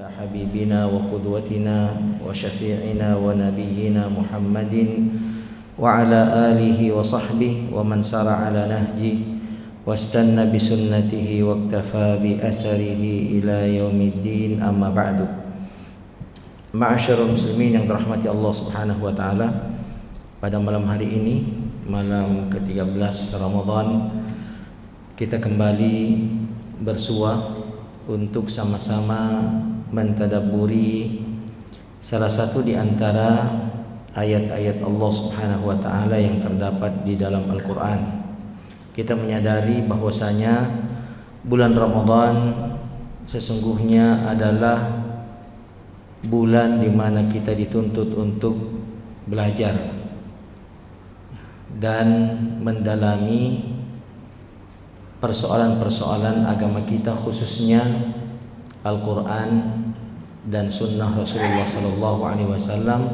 على حبيبنا وقدوتنا وشفيعنا ونبينا محمد وعلى آله وصحبه ومن سار على نهجه واستنى بسنته واكتفى بأثره إلى يوم الدين. أما بعد. Ma'asyarul muslimin yang dirahmati Allah Subhanahu wa taala, pada malam hari ini, malam ke-13 Ramadan, kita kembali bersua untuk sama-sama mentadabburi salah satu di antara ayat-ayat Allah Subhanahu wa taala yang terdapat di dalam Al-Qur'an. Kita menyadari bahwasanya bulan Ramadan sesungguhnya adalah bulan di mana kita dituntut untuk belajar dan mendalami persoalan-persoalan agama kita, khususnya Al-Quran dan Sunnah Rasulullah SAW,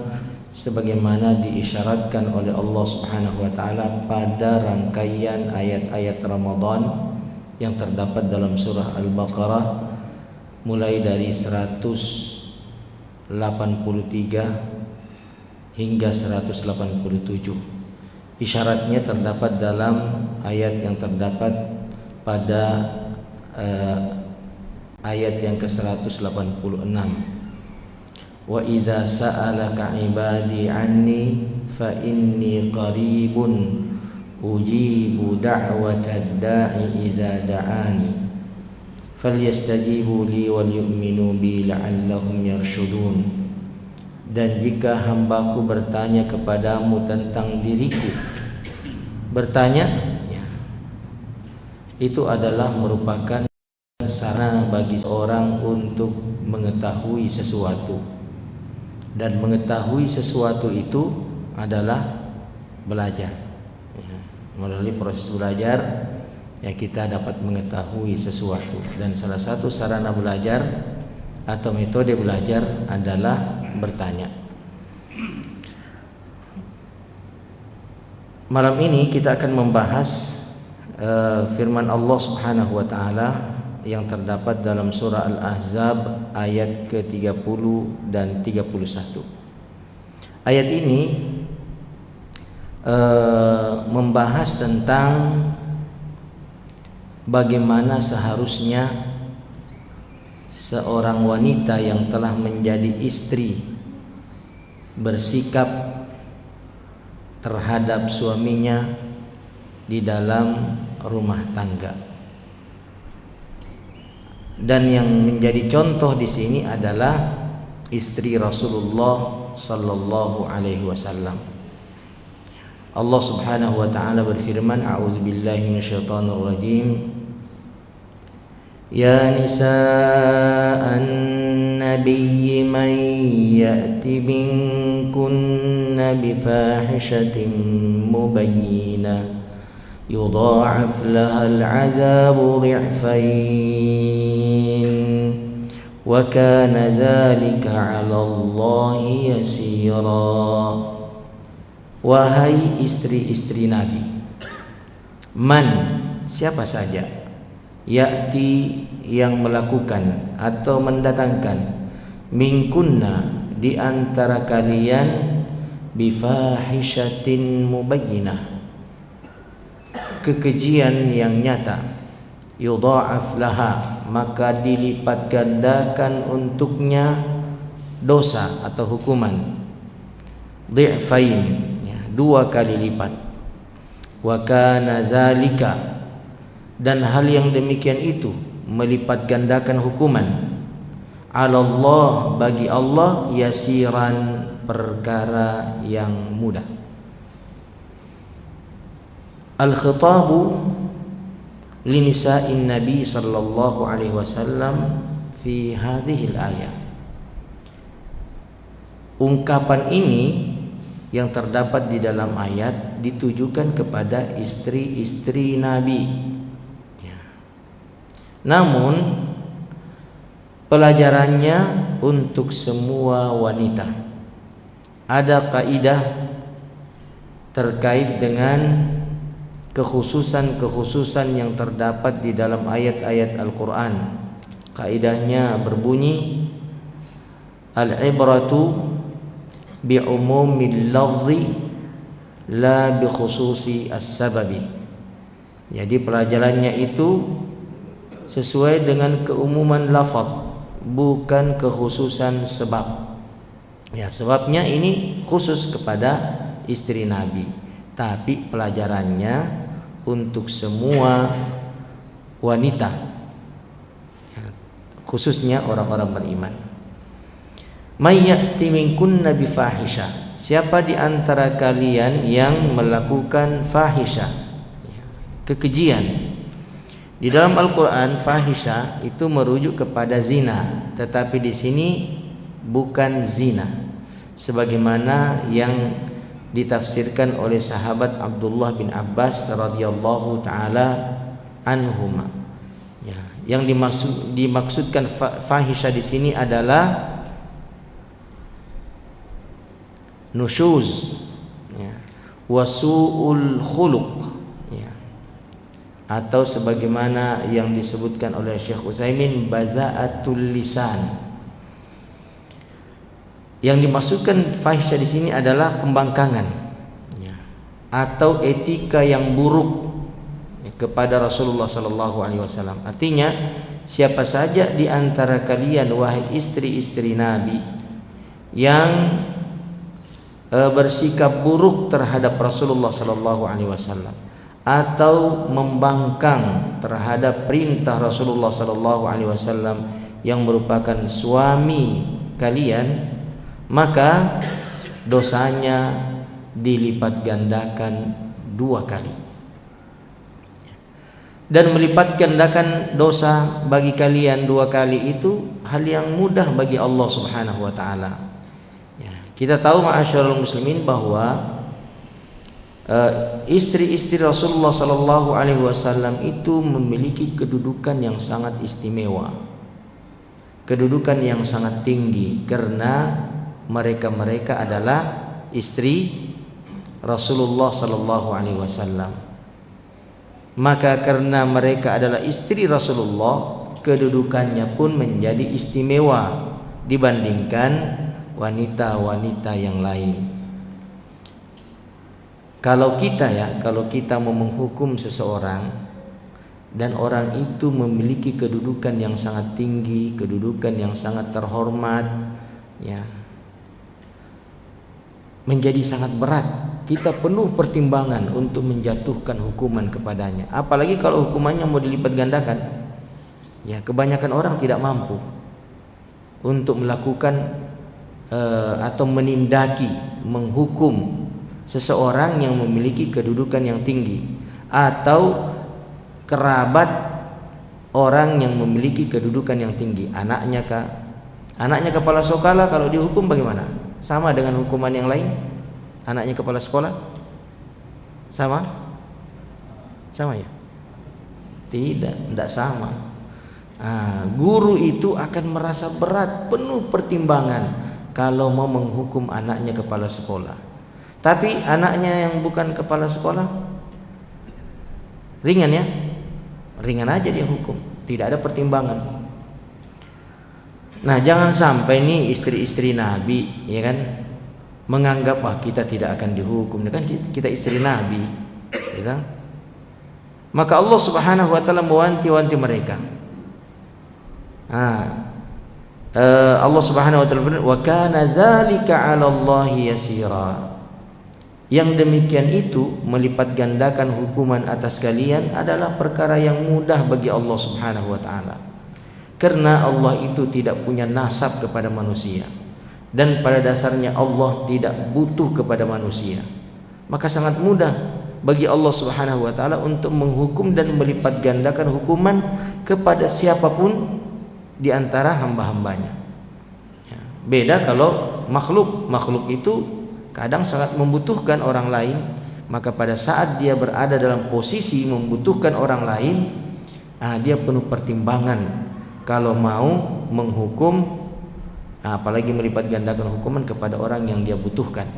sebagaimana diisyaratkan oleh Allah Subhanahu wa taala pada rangkaian ayat-ayat Ramadan yang terdapat dalam surah Al-Baqarah mulai dari 183 hingga 187. Isyaratnya terdapat dalam ayat yang terdapat pada ayat yang ke-186. Wa idza sa'alaka 'ibadi 'anni fa inni qaribun ujibu da'watad da'i idza da'ani falyastajibu li wal yu'minu bi la'allahum yarshudun. Dan jika hambaku bertanya kepadamu tentang diriku, bertanya ya, itu adalah merupakan sarana bagi seorang untuk mengetahui sesuatu, dan mengetahui sesuatu itu adalah belajar ya. Melalui proses belajar ya kita dapat mengetahui sesuatu, dan salah satu sarana belajar atau metode belajar adalah bertanya. Malam ini kita akan membahas firman Allah Subhanahu wa taala yang terdapat dalam surah Al-Ahzab ayat ke-30 dan 31. Ayat ini membahas tentang bagaimana seharusnya seorang wanita yang telah menjadi istri bersikap terhadap suaminya di dalam rumah tangga. Dan yang menjadi contoh di sini adalah istri Rasulullah sallallahu alaihi wasallam. Allah Subhanahu wa taala berfirman, a'udzubillahi minasyaitonir rajim. Ya nisa'an nabiyyi man ya'ti minkunna bifahishatin mubayyinah yudha'af lahal 'adzabu dhi'fain wa kana dzalika 'ala Allahi yasira. Wahai istri-istri Nabi, man, siapa saja, ya'ti, yang melakukan atau mendatangkan, minkunna, di antara kalian, bifahishatin mubayyinah, kekejian yang nyata, yudha'af laha, maka dilipat gandakan untuknya dosa atau hukuman, dhi'fain, ya, 2 kali lipat. Wa kana dzalika, dan hal yang demikian itu, melipat gandakan hukuman, 'ala Allah, bagi Allah, yasiran, perkara yang mudah. Al-khitabu linisa'in Nabi sallallahu alaihi wasallam fi hadhil ayat. Ungkapan ini yang terdapat di dalam ayat ditujukan kepada istri-istri Nabi ya. Namun pelajarannya untuk semua wanita. Ada kaidah terkait dengan kekhususan-kekhususan yang terdapat di dalam ayat-ayat Al-Quran. Kaidahnya berbunyi, al-ibratu bi umumil lafzi la bi khususi as-sababi. Jadi pelajarannya itu sesuai dengan keumuman lafaz, bukan kekhususan sebab. Ya, sebabnya ini khusus kepada istri Nabi, tapi pelajarannya untuk semua wanita, ya, khususnya orang-orang beriman. May ya'ti minkunna bi fahisha, siapa di antara kalian yang melakukan fahisha, ya, kekejian. Di dalam Al-Quran fahisha itu merujuk kepada zina, tetapi di sini bukan zina, sebagaimana yang ditafsirkan oleh sahabat Abdullah bin Abbas radhiyallahu taala anhuma. Ya, yang dimaksudkan fahisha di sini adalah nusyuz, ya, wasu'ul khuluq, ya, atau sebagaimana yang disebutkan oleh Syekh Utsaimin bazaatul lisan. Yang dimaksudkan fahisha di sini adalah pembangkangan, ya, atau etika yang buruk, ya, kepada Rasulullah sallallahu alaihi wasallam. Artinya, siapa saja di antara kalian wahai istri-istri Nabi yang bersikap buruk terhadap Rasulullah sallallahu alaihi wasallam atau membangkang terhadap perintah Rasulullah sallallahu alaihi wasallam yang merupakan suami kalian, maka dosanya dilipat gandakan 2 kali. Dan melipat gandakan dosa bagi kalian 2 kali itu hal yang mudah bagi Allah Subhanahu wa taala. Ya, kita tahu ma'asyiral muslimin bahwa istri-istri Rasulullah sallallahu alaihi wasallam itu memiliki kedudukan yang sangat istimewa, kedudukan yang sangat tinggi, karena mereka adalah istri Rasulullah sallallahu alaihi wasallam. Maka karena mereka adalah istri Rasulullah, kedudukannya pun menjadi istimewa dibandingkan wanita-wanita yang lain. Kalau kita mau menghukum seseorang dan orang itu memiliki kedudukan yang sangat tinggi, kedudukan yang sangat terhormat, ya, menjadi sangat berat. Kita penuh pertimbangan untuk menjatuhkan hukuman kepadanya. Apalagi kalau hukumannya mau dilipat gandakan. Ya, kebanyakan orang tidak mampu untuk melakukan atau menindaki, menghukum seseorang yang memiliki kedudukan yang tinggi atau kerabat orang yang memiliki kedudukan yang tinggi. Anaknya kepala sekolah, kalau dihukum bagaimana? Sama dengan hukuman yang lain? Anaknya kepala sekolah sama ya? Tidak sama. Guru itu akan merasa berat, penuh pertimbangan kalau mau menghukum anaknya kepala sekolah. Tapi anaknya yang bukan kepala sekolah, ringan ya, ringan aja dia hukum, tidak ada pertimbangan. Nah, jangan sampai nih istri-istri Nabi, ya kan, menganggap kita tidak akan dihukum, kan kita istri Nabi, gitu. Maka Allah Subhanahu wa taala mewanti-wanti mereka. Allah Subhanahu wa taala berfirman, "Wa kana dzalika 'ala Allahi yasira." Yang demikian itu, melipat gandakan hukuman atas kalian, adalah perkara yang mudah bagi Allah Subhanahu wa taala. Karena Allah itu tidak punya nasab kepada manusia, dan pada dasarnya Allah tidak butuh kepada manusia. Maka sangat mudah bagi Allah Subhanahu wa taala untuk menghukum dan melipat gandakan hukuman kepada siapapun di antara hamba-hambanya. Beda kalau makhluk itu kadang sangat membutuhkan orang lain, maka pada saat dia berada dalam posisi membutuhkan orang lain, dia penuh pertimbangan kalau mau menghukum, apalagi melipat gandakan hukuman kepada orang yang dia butuhkan.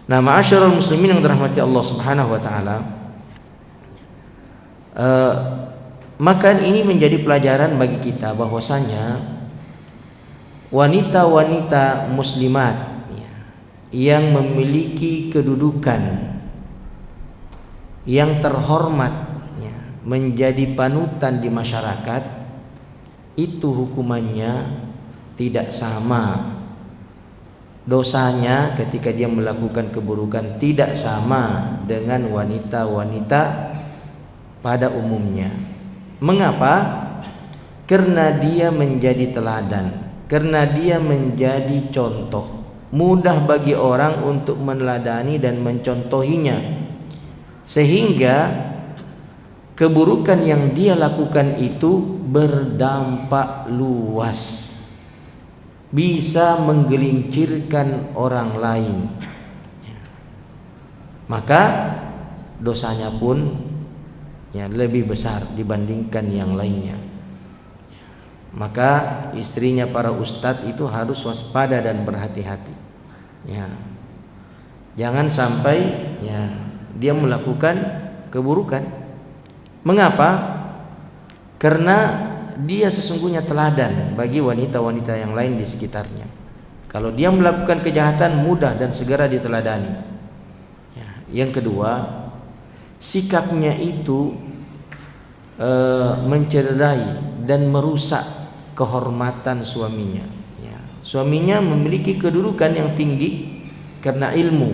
Nah, ma'asyiral muslimin yang dirahmati Allah Subhanahu wa taala, maka ini menjadi pelajaran bagi kita bahwasanya wanita-wanita muslimat yang memiliki kedudukan yang terhormat, menjadi panutan di masyarakat, itu hukumannya tidak sama. Dosanya ketika dia melakukan keburukan tidak sama dengan wanita-wanita pada umumnya. Mengapa? Karena dia menjadi teladan, karena dia menjadi contoh, mudah bagi orang untuk meneladani dan mencontohinya, sehingga keburukan yang dia lakukan itu berdampak luas, bisa menggelincirkan orang lain, maka dosanya pun lebih besar dibandingkan yang lainnya. Maka istrinya para ustadz itu harus waspada dan berhati-hati. Jangan sampai dia melakukan keburukan. Mengapa? Karena dia sesungguhnya teladan bagi wanita-wanita yang lain di sekitarnya. Kalau dia melakukan kejahatan, mudah dan segera diteladani. Yang kedua, sikapnya itu mencederai dan merusak kehormatan suaminya. Suaminya memiliki kedudukan yang tinggi karena ilmu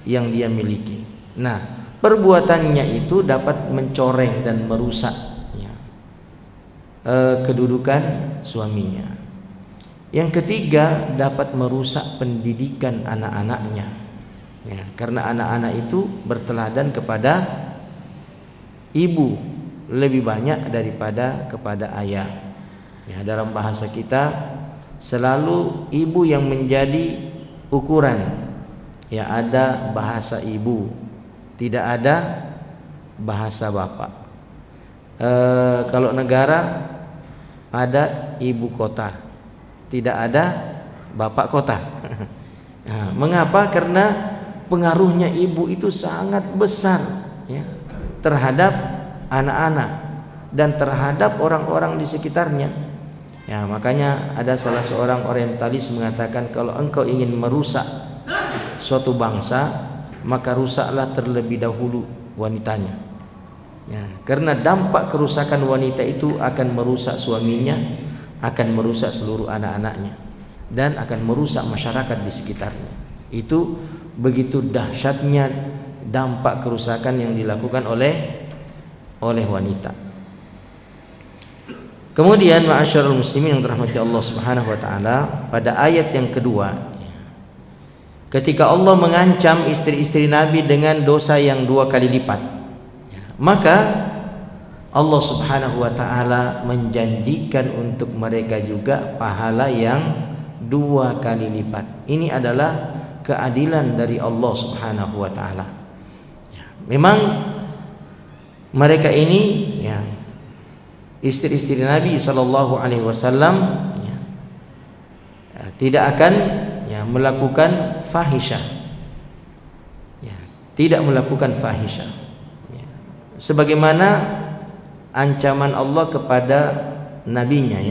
yang dia miliki. Nah, perbuatannya itu dapat mencoreng dan merusak kedudukan suaminya. Yang ketiga, dapat merusak pendidikan anak-anaknya, karena anak-anak itu berteladan kepada ibu lebih banyak daripada kepada ayah. Dalam bahasa kita selalu ibu yang menjadi ukuran. Ada bahasa ibu, tidak ada bahasa bapak. Kalau negara ada ibu kota, tidak ada bapak kota. Mengapa? Karena pengaruhnya ibu itu sangat besar terhadap anak-anak dan terhadap orang-orang di sekitarnya. Makanya ada salah seorang orientalis mengatakan, kalau engkau ingin merusak suatu bangsa, maka rusaklah terlebih dahulu wanitanya. Karena dampak kerusakan wanita itu akan merusak suaminya, akan merusak seluruh anak-anaknya, dan akan merusak masyarakat di sekitarnya. Itu begitu dahsyatnya dampak kerusakan yang dilakukan oleh wanita. Kemudian ma'asyarul muslimin yang dirahmati Allah Subhanahu wa taala, pada ayat yang kedua, ketika Allah mengancam istri-istri Nabi dengan dosa yang 2 kali lipat, maka Allah Subhanahu wa taala menjanjikan untuk mereka juga pahala yang 2 kali lipat. Ini adalah keadilan dari Allah Subhanahu wa taala. Memang mereka ini istri-istri Nabi sallallahu alaihi wasallam tidak akan melakukan fahisyah. Tidak melakukan fahisyah. Sebagaimana ancaman Allah kepada nabinya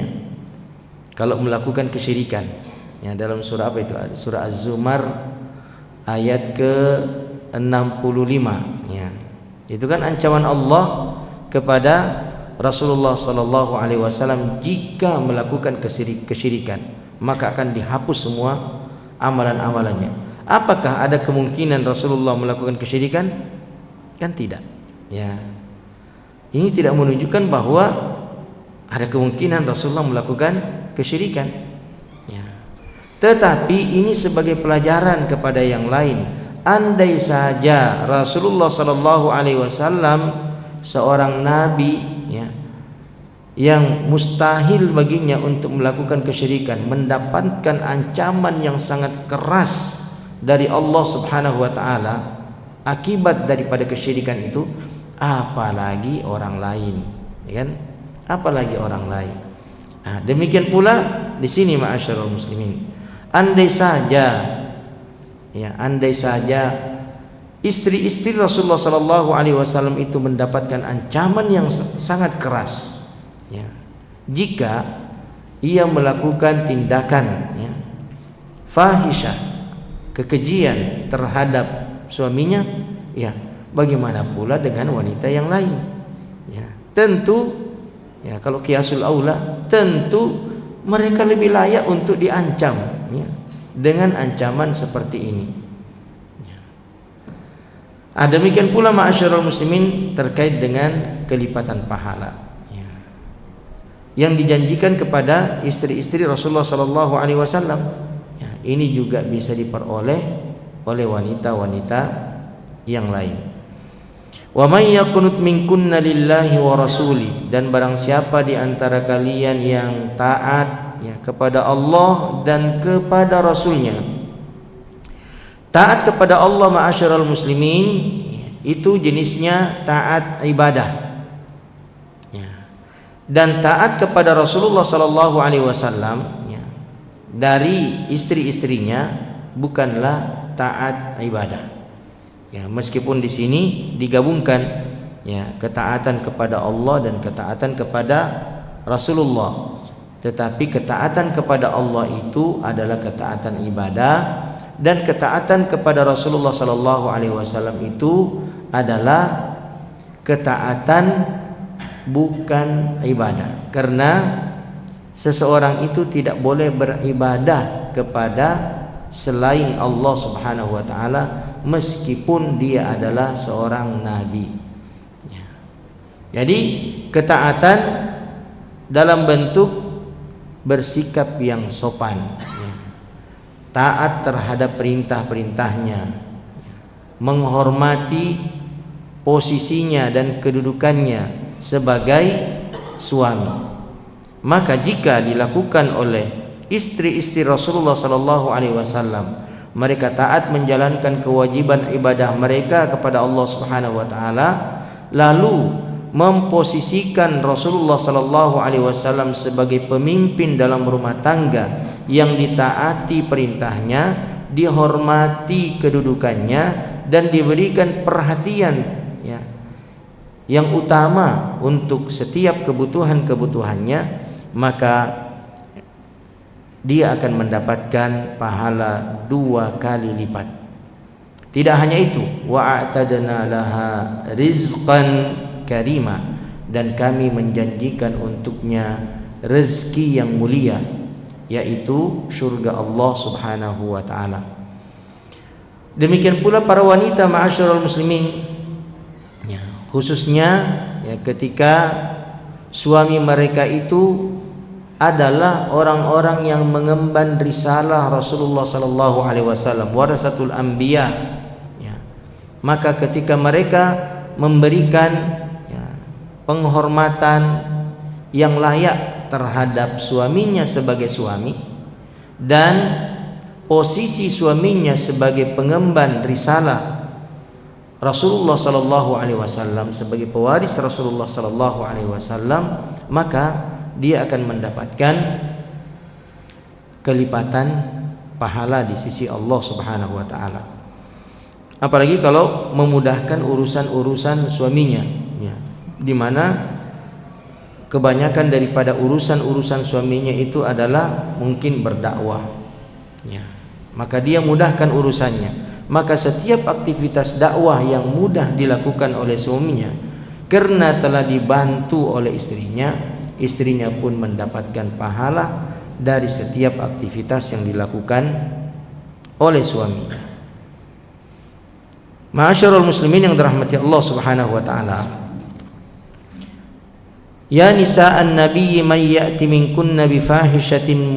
kalau melakukan kesyirikan. Dalam surah apa itu? Surah Az-Zumar ayat ke-65. Itu kan ancaman Allah kepada Rasulullah sallallahu alaihi wasallam, jika melakukan kesyirikan maka akan dihapus semua amalan-amalannya. Apakah ada kemungkinan Rasulullah melakukan kesyirikan? Kan tidak. Ini tidak menunjukkan bahwa ada kemungkinan Rasulullah melakukan kesyirikan. Tetapi ini sebagai pelajaran kepada yang lain. Andai saja Rasulullah sallallahu alaihi wasallam seorang nabi yang mustahil baginya untuk melakukan kesyirikan, mendapatkan ancaman yang sangat keras dari Allah Subhanahu wa taala akibat daripada kesyirikan itu, apalagi orang lain, apalagi orang lain. Demikian pula di sini ma'asyarul muslimin, andai saja istri-istri Rasulullah sallallahu alaihi wasallam itu mendapatkan ancaman yang sangat keras, jika ia melakukan tindakan ya, fahisyah, kekejian terhadap suaminya, ya bagaimana pula dengan wanita yang lain? Ya, tentu ya kalau qiyasul aula, tentu mereka lebih layak untuk diancam ya, dengan ancaman seperti ini. Demikian pula ma'asyiral muslimin terkait dengan kelipatan pahala ya, yang dijanjikan kepada istri-istri Rasulullah sallallahu alaihi wasallam. Ya, ini juga bisa diperoleh oleh wanita-wanita yang lain. Wa may yaqnut minkunna lillahi wa rasuli, dan barang siapa di antara kalian yang taat ya kepada Allah dan kepada Rasulnya. Taat kepada Allah ma'asyiral muslimin itu jenisnya taat ibadah ya. Dan taat kepada Rasulullah sallallahu alaihi wasallam ya, dari istri-istrinya bukanlah taat ibadah. Ya, meskipun di sini digabungkan ya ketaatan kepada Allah dan ketaatan kepada Rasulullah, tetapi ketaatan kepada Allah itu adalah ketaatan ibadah, dan ketaatan kepada Rasulullah sallallahu alaihi wasallam itu adalah ketaatan bukan ibadah. Karena seseorang itu tidak boleh beribadah kepada selain Allah Subhanahu wa taala meskipun dia adalah seorang nabi. Jadi ketaatan dalam bentuk bersikap yang sopan, taat terhadap perintah-perintahnya, menghormati posisinya dan kedudukannya sebagai suami. Maka jika dilakukan oleh istri-istri Rasulullah sallallahu alaihi wasallam, mereka taat menjalankan kewajiban ibadah mereka kepada Allah Subhanahu wa taala, lalu memposisikan Rasulullah sallallahu alaihi wasallam sebagai pemimpin dalam rumah tangga yang ditaati perintahnya, dihormati kedudukannya, dan diberikan perhatian ya, yang utama untuk setiap kebutuhan-kebutuhannya, maka dia akan mendapatkan pahala 2 kali lipat. Tidak hanya itu, wa'atadna laha rizqan karima, dan kami menjanjikan untuknya rezeki yang mulia, yaitu surga Allah Subhanahu wa taala. Demikian pula para wanita ma'asyiral muslimin ya, khususnya ya, ketika suami mereka itu adalah orang-orang yang mengemban risalah Rasulullah sallallahu alaihi wasallam, warasatul anbiya ya, maka ketika mereka memberikan penghormatan yang layak terhadap suaminya sebagai suami, dan posisi suaminya sebagai pengemban risalah Rasulullah sallallahu alaihi wasallam, sebagai pewaris Rasulullah sallallahu alaihi wasallam, maka dia akan mendapatkan kelipatan pahala di sisi Allah Subhanahu wa taala. Apalagi kalau memudahkan urusan-urusan suaminya ya, di mana kebanyakan daripada urusan-urusan suaminya itu adalah mungkin berdakwah ya, maka dia mudahkan urusannya. Maka setiap aktivitas dakwah yang mudah dilakukan oleh suaminya karena telah dibantu oleh istrinya, istrinya pun mendapatkan pahala dari setiap aktivitas yang dilakukan oleh suaminya. Ma'asyiral muslimin yang dirahmati Allah Subhanahu wa taala, ya nisa'an nabiyyi man ya'ti minkunna bifahishatin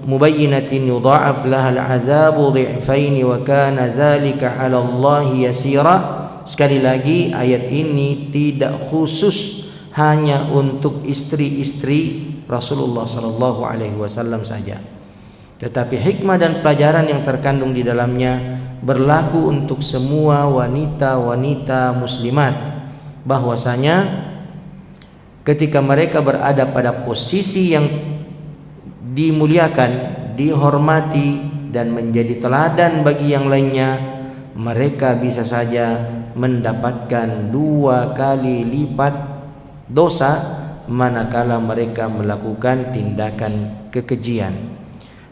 mubayyinatin yudha'af laha al'adzabu dhi'faini wa kana dzalika 'ala Allah yasira. Sekali lagi, ayat ini tidak khusus hanya untuk istri-istri Rasulullah sallallahu alaihi wasallam saja, tetapi hikmah dan pelajaran yang terkandung di dalamnya berlaku untuk semua wanita-wanita muslimat, bahwasanya ketika mereka berada pada posisi yang dimuliakan, dihormati, dan menjadi teladan bagi yang lainnya, mereka bisa saja mendapatkan 2 kali lipat dosa manakala mereka melakukan tindakan kekejian.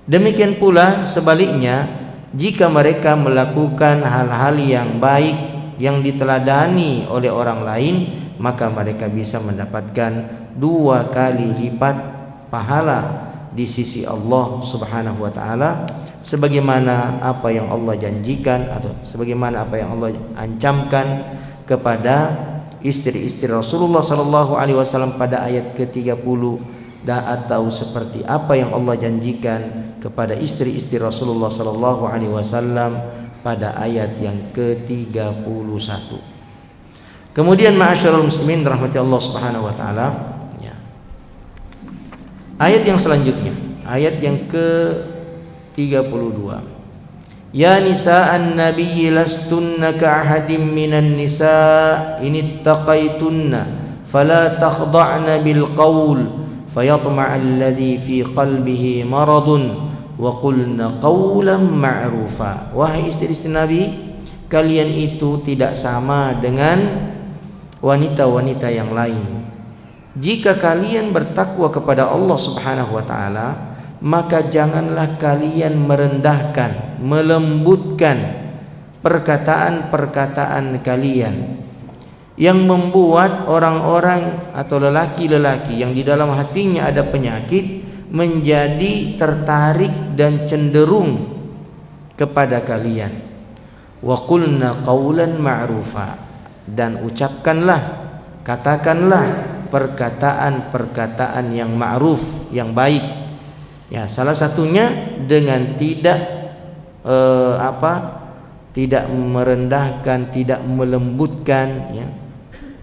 Demikian pula sebaliknya, jika mereka melakukan hal-hal yang baik yang diteladani oleh orang lain, maka mereka bisa mendapatkan 2 kali lipat pahala di sisi Allah Subhanahu wa taala, sebagaimana apa yang Allah janjikan atau sebagaimana apa yang Allah ancamkan kepada istri-istri Rasulullah sallallahu alaihi wasallam pada ayat ke-30, atau seperti apa yang Allah janjikan kepada istri-istri Rasulullah sallallahu alaihi wasallam pada ayat yang ke-31. Kemudian ma'asyiral muslimin rahmati Allah Subhanahu wa taala, ya. Ayat yang selanjutnya, ayat yang ke-32. Ya nisa'an nabiyyi lastunna ka'ahadin minan nisa' inittaqaitunna fala takhda'na bil qaul fayatma'al ladzi fi qalbihi maradun wa qulna qawlan ma'rufa. Wahai istri-istri Nabi, kalian itu tidak sama dengan wanita-wanita yang lain. Jika kalian bertakwa kepada Allah Subhanahu wa taala, maka janganlah kalian merendahkan, melembutkan perkataan-perkataan kalian yang membuat orang-orang atau lelaki-lelaki yang di dalam hatinya ada penyakit menjadi tertarik dan cenderung kepada kalian. Wa qulna qawlan ma'rufa, dan ucapkanlah, katakanlah perkataan-perkataan yang ma'ruf, yang baik. Ya, salah satunya dengan tidak merendahkan, tidak melembutkan, ya,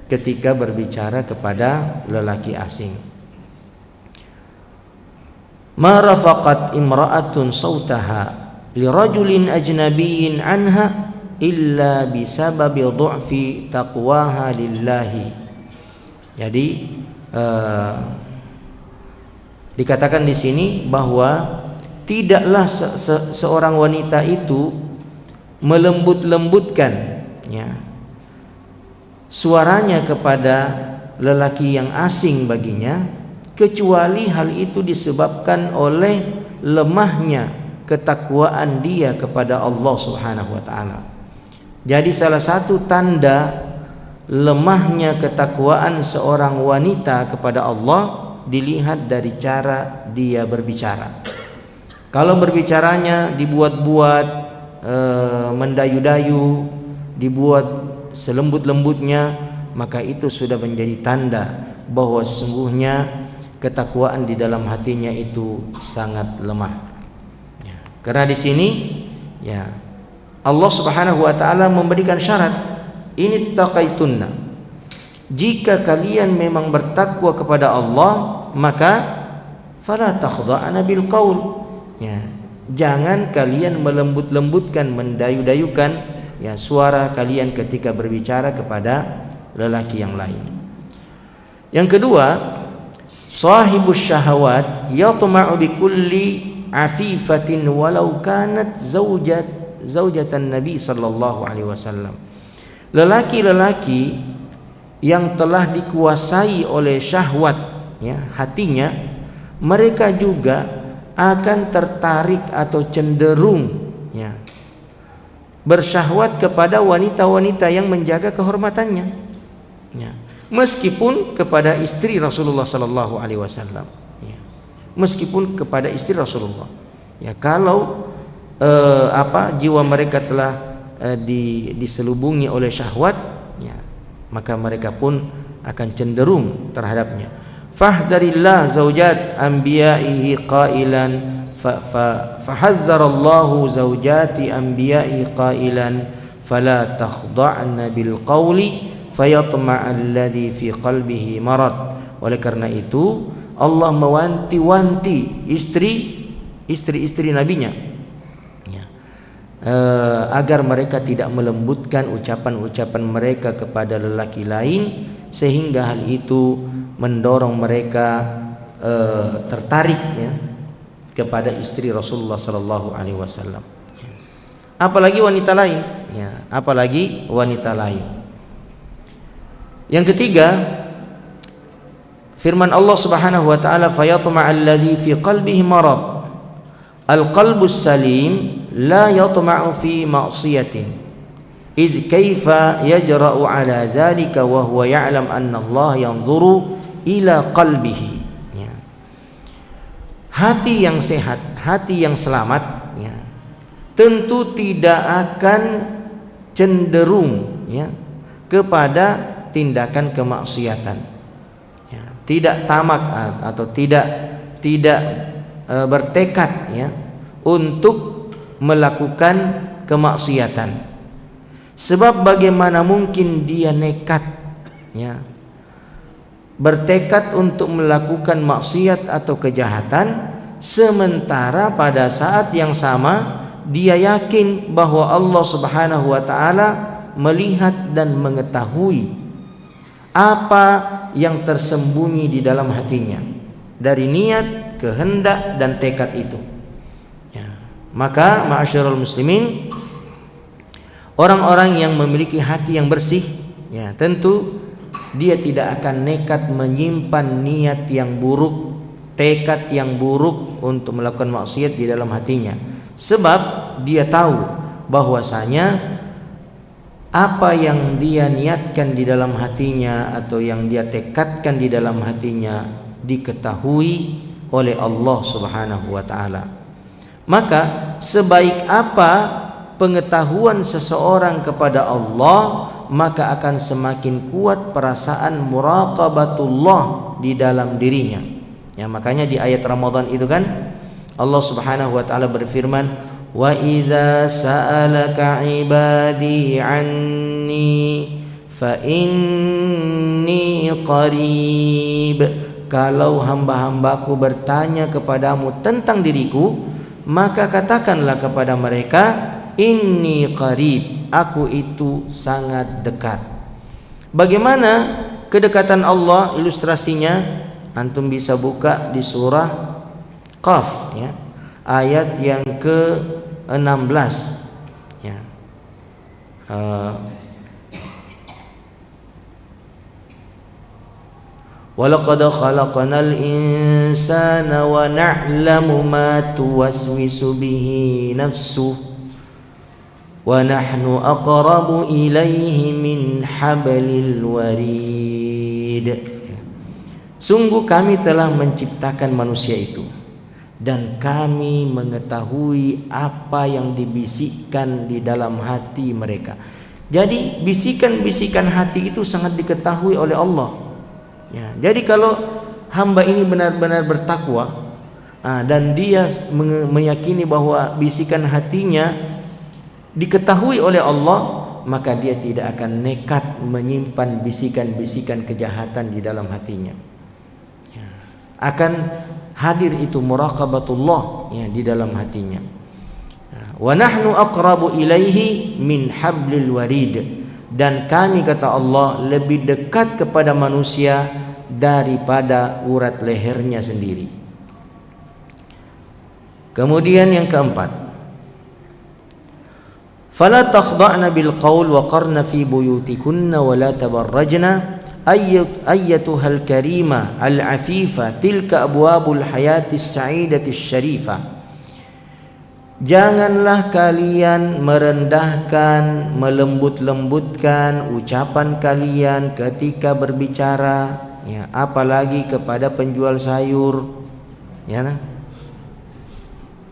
ketika berbicara kepada lelaki asing. Ma rafaqat imra'atun sautaha lirajulin ajnabiyyin anha illa bisababi du'fi taqwaha lillahi. Jadi dikatakan di sini bahwa tidaklah seorang wanita itu melembut-lembutkan, ya, suaranya kepada lelaki yang asing baginya, kecuali hal itu disebabkan oleh lemahnya ketakwaan dia kepada Allah Subhanahu wa taala. Jadi salah satu tanda lemahnya ketakwaan seorang wanita kepada Allah dilihat dari cara dia berbicara. Kalau berbicaranya dibuat-buat, mendayu-dayu, dibuat selembut-lembutnya, maka itu sudah menjadi tanda bahwa sesungguhnya ketakwaan di dalam hatinya itu sangat lemah. Ya. Karena di sini, ya, Allah Subhanahu wa taala memberikan syarat, ini taqaitunna. Jika kalian memang bertakwa kepada Allah, maka fala takhda'na bil qaul. Ya, jangan kalian melembut-lembutkan, mendayu-dayukan, ya, suara kalian ketika berbicara kepada lelaki yang lain. Yang kedua, sahibus syahawat yatma'u bi kulli afifatin walau kanat zaujatan Nabi sallallahu alaihi wasallam. Lelaki-lelaki yang telah dikuasai oleh syahwat, ya, hatinya, mereka juga akan tertarik atau cenderung, ya, bersyahwat kepada wanita-wanita yang menjaga kehormatannya, ya, meskipun kepada istri Rasulullah sallallahu alaihi wasallam, ya, meskipun kepada istri Rasulullah, ya, kalau jiwa mereka telah diselubungi oleh syahwat, ya, maka mereka pun akan cenderung terhadapnya. Fahdarillah zaujat anbiya'ihi qailan fahazzarallahu zaujati anbiya'i qailan fala takhda'na bil qawli fayatma'al ladzi fi qalbihi marad. Oleh karena itu Allah mewanti-wanti istri-istri nabinya, ya, agar mereka tidak melembutkan ucapan-ucapan mereka kepada lelaki lain, sehingga hal itu mendorong mereka tertarik, ya, kepada istri Rasulullah sallallahu alaihi wasallam. Apalagi wanita lain, ya, apalagi wanita lain. Yang ketiga, firman Allah Subhanahu wa taala, fayatma'al ladzi fi qalbihi marad. Al-qalbus salim la yatma'u fi ma'siyatin. Idh kaifa yajra'u ala dzalika wa huwa ya'lam anna Allah yanzuru ila qalbihi. Ya. Hati yang sehat, hati yang selamat, ya, tentu tidak akan cenderung, ya, kepada tindakan kemaksiatan, ya, tidak tamak atau tidak bertekad, ya, untuk melakukan kemaksiatan. Sebab bagaimana mungkin dia nekat, ya, bertekad untuk melakukan maksiat atau kejahatan, sementara pada saat yang sama dia yakin bahwa Allah Subhanahu wa taala melihat dan mengetahui apa yang tersembunyi di dalam hatinya dari niat, kehendak dan tekad itu. Ya. Maka ma'asyiral muslimin, orang-orang yang memiliki hati yang bersih, ya, tentu dia tidak akan nekat menyimpan niat yang buruk, tekad yang buruk untuk melakukan maksiat di dalam hatinya. Sebab dia tahu bahwasanya apa yang dia niatkan di dalam hatinya atau yang dia tekadkan di dalam hatinya diketahui oleh Allah Subhanahu wa taala. Maka sebaik apa pengetahuan seseorang kepada Allah, maka akan semakin kuat perasaan muraqabatullah di dalam dirinya. Ya, makanya di ayat Ramadan itu kan Allah Subhanahu wa taala berfirman, wa idza sa'alaka 'ibadi 'anni fa inni qarib. Kalau hamba-hambaku bertanya kepadamu tentang diriku, maka katakanlah kepada mereka, inni qarib, aku itu sangat dekat. Bagaimana kedekatan Allah? Ilustrasinya antum bisa buka di surah Qaf, ya, ayat yang ke-16, ya. Walaqad khalaqnal insana wa na'lamu ma tuwaswisu bihi nafsuhu wa nahnu aqrabu ilaihi min hablil warid. Sungguh kami telah menciptakan manusia itu, dan kami mengetahui apa yang dibisikkan di dalam hati mereka. Jadi bisikan-bisikan hati itu sangat diketahui oleh Allah. Ya, jadi kalau hamba ini benar-benar bertakwa, dan dia meyakini bahwa bisikan hatinya diketahui oleh Allah, maka dia tidak akan nekat menyimpan bisikan-bisikan kejahatan di dalam hatinya. Ya, akan hadir itu muraqabatullah, ya, di dalam hatinya. Wa nahnu aqrabu ilaihi min hablil warid. Dan kami, kata Allah, lebih dekat kepada manusia daripada urat lehernya sendiri. Kemudian yang keempat, fala takhda'na bil qaul wa qarna fi buyutikunna wa la tabarrajna ayyatuhal karima al afifa tilka abwabul hayatis sa'idatis syarifah. Janganlah kalian merendahkan, melembut-lembutkan ucapan kalian ketika berbicara, ya, apalagi kepada penjual sayur, ya, nah.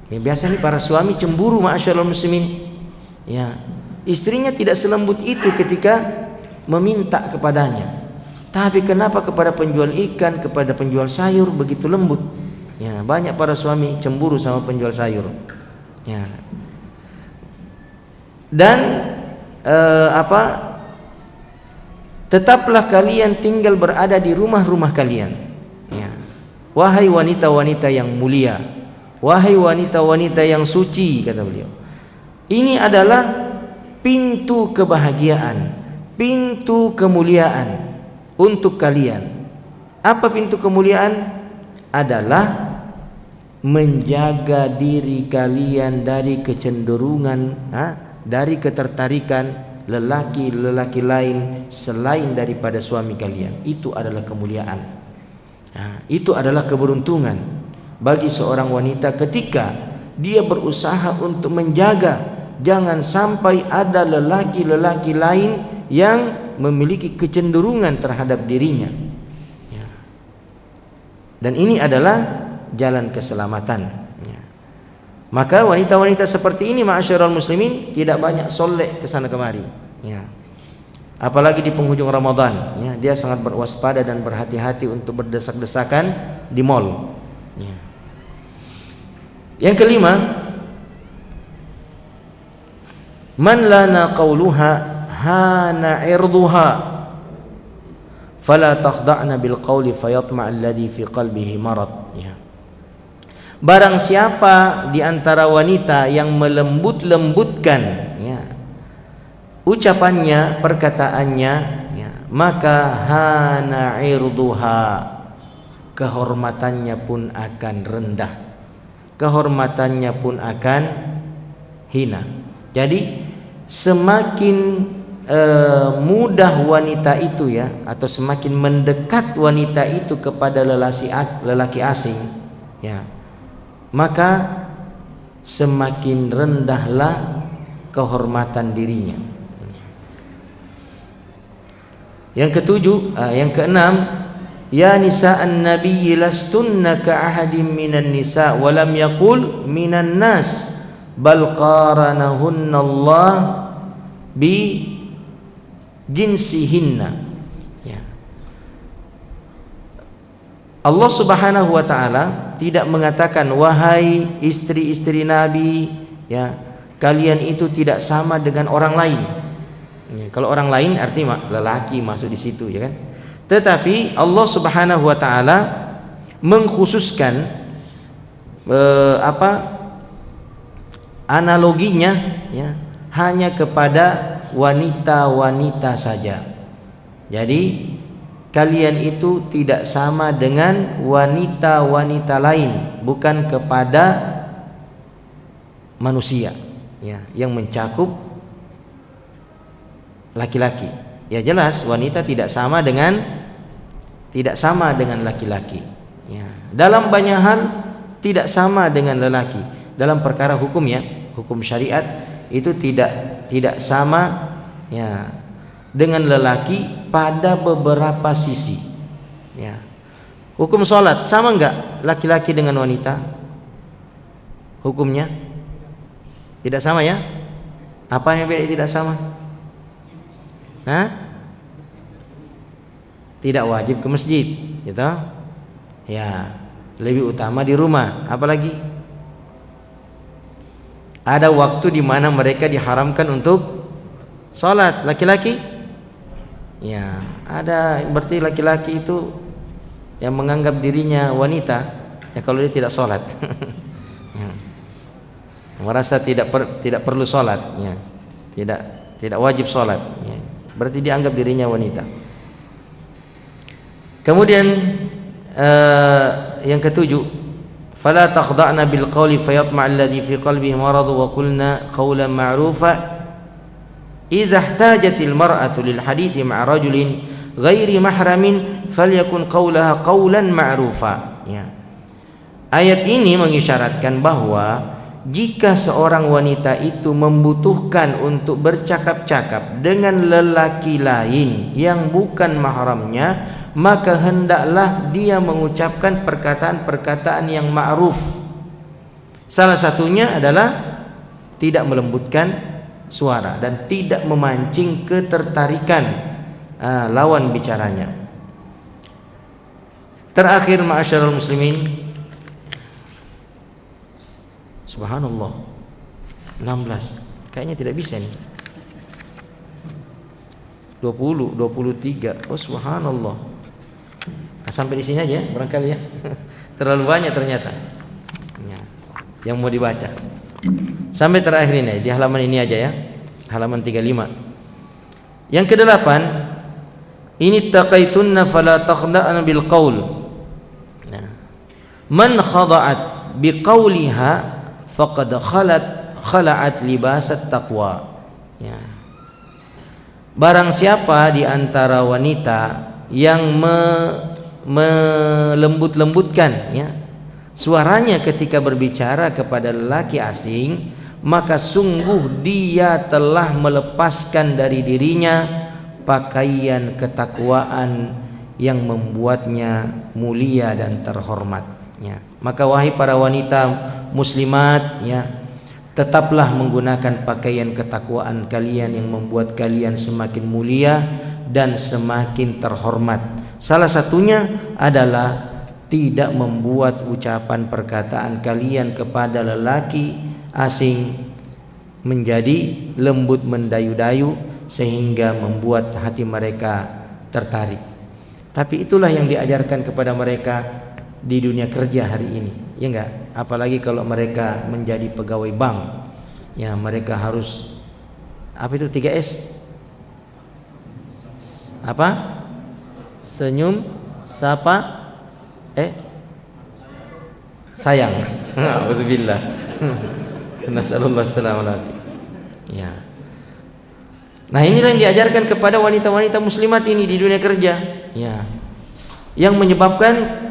Ya, biasa nih para suami cemburu, ma'asyiral muslimin, ya, istrinya tidak selembut itu ketika meminta kepadanya, tapi kenapa kepada penjual ikan, kepada penjual sayur begitu lembut? Ya, banyak para suami cemburu sama penjual sayur. Ya. Dan tetaplah kalian tinggal berada di rumah-rumah kalian, ya. Wahai wanita-wanita yang mulia, wahai wanita-wanita yang suci, kata beliau. Ini adalah pintu kebahagiaan, pintu kemuliaan untuk kalian. Apa pintu kemuliaan? Adalah menjaga diri kalian dari kecenderungan, dari ketertarikan lelaki-lelaki lain selain daripada suami kalian. Itu adalah kemuliaan. Nah, itu adalah keberuntungan bagi seorang wanita ketika dia berusaha untuk menjaga jangan sampai ada lelaki-lelaki lain yang memiliki kecenderungan terhadap dirinya. Ya. Dan ini adalah jalan keselamatan. Ya. Maka wanita-wanita seperti ini, ma'asyiral muslimin, tidak banyak soleh ke sana kemari. Ya. Apalagi di penghujung Ramadan, ya, dia sangat berwaspada dan berhati-hati untuk berdesak-desakan di mal. Ya. Yang kelima, man lana qawluha hana irduha fala takhda'na bil qawli fayatma' alladhi fi qalbihi marad. Ya. Barang siapa di antara wanita yang melembut-lembutkan, ya, ucapannya, perkataannya, ya, maka hana irduha, kehormatannya pun akan rendah, kehormatannya pun akan hina. Jadi semakin mudah wanita itu, ya, atau semakin mendekat wanita itu kepada lelaki asing, ya, maka semakin rendahlah kehormatan dirinya. Yang ketujuh, yang keenam, ya nisa'an nabiyyi lastunna ka'ahadin minan nisa' wa lam yaqul minan nas bal qaranahunna Allah bi jinsihinna. Ya. Allah Subhanahu wa taala tidak mengatakan wahai istri-istri Nabi, ya, kalian itu tidak sama dengan orang lain. Ya, kalau orang lain artinya lelaki masuk di situ, ya kan? Tetapi Allah Subhanahu wa taala mengkhususkan analoginya, ya, hanya kepada wanita-wanita saja. Jadi kalian itu tidak sama dengan wanita-wanita lain, bukan kepada manusia, ya, yang mencakup laki-laki. Ya jelas wanita tidak sama dengan laki-laki. Ya. Dalam banyak hal tidak sama dengan lelaki. Dalam perkara hukum, ya, hukum syariat itu tidak sama, ya, dengan lelaki pada beberapa sisi. Ya. Hukum sholat sama enggak laki-laki dengan wanita? Hukumnya tidak sama, ya. Apa yang beda tidak sama? Tidak wajib ke masjid, gitu. Ya, lebih utama di rumah. Apalagi ada waktu di mana mereka diharamkan untuk sholat. Laki-laki, ya, ada, berarti laki-laki itu yang menganggap dirinya wanita, ya, kalau dia tidak sholat, ya, merasa tidak perlu sholat, ya, tidak wajib sholat, ya, berarti dia anggap dirinya wanita. Kemudian yang ketujuh, fala takhda'na bil qawli fayatma' alladhi fi qalbihi marad wa qulna qawlan ma'rufa idza ihtajatil mar'atu lil hadithi ma'a rajulin ghairi mahramin falyakun qawlaha qawlan ma'rufa. Ya. Ayat ini mengisyaratkan bahwa jika seorang wanita itu membutuhkan untuk bercakap-cakap dengan lelaki lain yang bukan mahramnya, maka hendaklah dia mengucapkan perkataan-perkataan yang ma'ruf. Salah satunya adalah tidak melembutkan suara dan tidak memancing ketertarikan lawan bicaranya. Terakhir, ma'asyiral muslimin, subhanallah, 16. Kayaknya tidak bisa nih. 20, 23. Oh subhanallah. Sampai di sini aja barangkali, ya. Terlalu banyak ternyata, ya, yang mau dibaca. Sampai terakhir ini, di halaman ini aja, ya. Halaman 35. Yang kedelapan, ini taqaitunna fala takhda'na bil qaul. Nah, man khada'at biqauliha faqad khala'at libasat taqwa. Ya. Barang siapa di antara wanita yang melembut-lembutkan ya suaranya ketika berbicara kepada lelaki asing, maka sungguh dia telah melepaskan dari dirinya pakaian ketakwaan yang membuatnya mulia dan terhormat ya. Maka wahai para wanita muslimat ya, tetaplah menggunakan pakaian ketakwaan kalian yang membuat kalian semakin mulia dan semakin terhormat. Salah satunya adalah tidak membuat ucapan perkataan kalian kepada lelaki asing menjadi lembut mendayu-dayu sehingga membuat hati mereka tertarik. Tapi itulah yang diajarkan kepada mereka di dunia kerja hari ini, ya enggak? Apalagi kalau mereka menjadi pegawai bank, ya mereka harus apa itu 3S? Apa? Senyum, sapa, sayang. Auzubillah. Nasallallahu alaihi. Ya. Nah, inilah yang diajarkan kepada wanita-wanita muslimat ini di dunia kerja, ya. Yang menyebabkan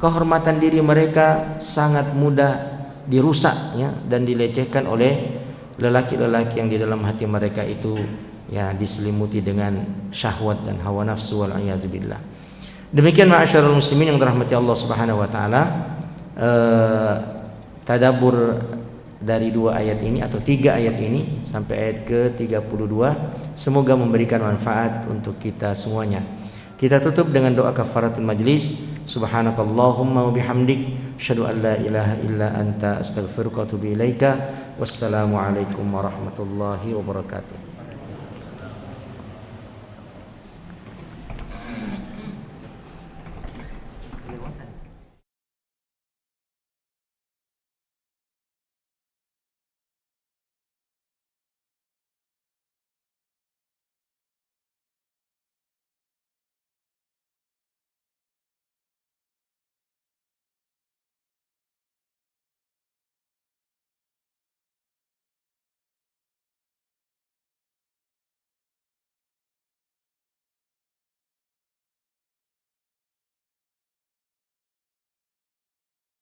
kehormatan diri mereka sangat mudah dirusak ya dan dilecehkan oleh lelaki-lelaki yang di dalam hati mereka itu ya diselimuti dengan syahwat dan hawa nafsu wal a'yadzubillah. Demikian ma'asyiral muslimin yang dirahmati Allah Subhanahu wa taala, tadabbur dari 2 ayat ini atau 3 ayat ini sampai ayat ke-32 semoga memberikan manfaat untuk kita semuanya. Kita tutup dengan doa kafaratul majlis. Subhanakallahumma wa bihamdik asyhadu an la ilaha illa anta astaghfiruka wa atubu ilaika. Wassalamu alaikum warahmatullahi wabarakatuh.